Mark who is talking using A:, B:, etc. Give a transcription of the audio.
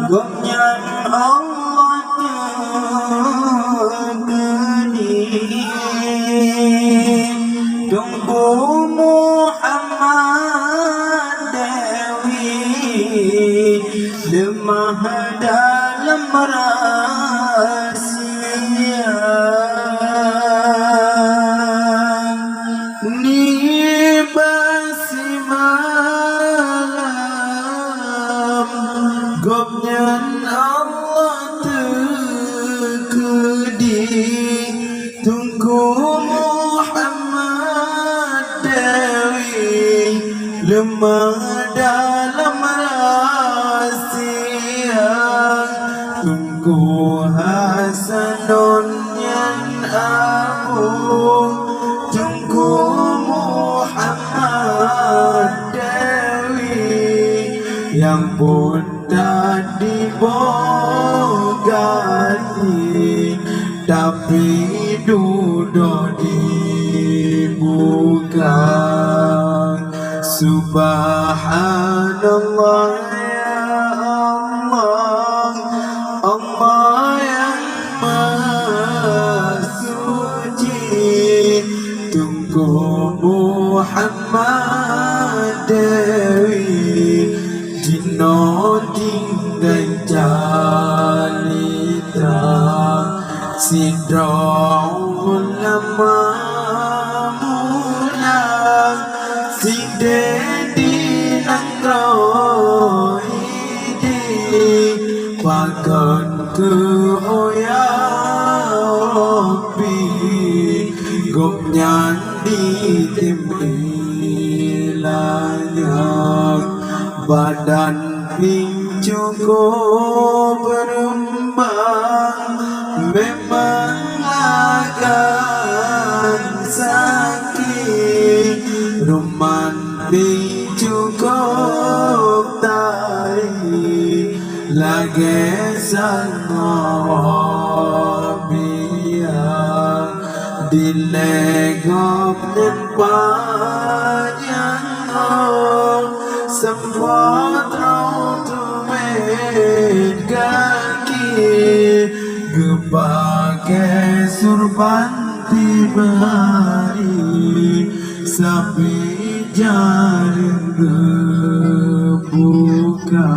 A: gomnyan Allah tergeni tunggu Muhammad Dewi lemah dalam rahasia ni basi malam gomnyan Allah tergedi tunggu Muhammad Dewi lemah dalam rahasia tunggu Hasanun yang agung tunggu Muhammad Dewi yang pun tak dibogati tapi duduk dibuka. Subhanallah ya Allah, Allah yang maha suci tunggu Muhammad Dewi dino tinggal jalita sidrul ulama mulang sidedi nangroidi pakan ke oya Rabbi gomnyan di timbilanyak badan pincuko berembang memang akan sakit rumah pincukup tari lagi sama biar dilegop dan panjang semua trautumen kaki gepakai surban tibari sampai jaring gebuka.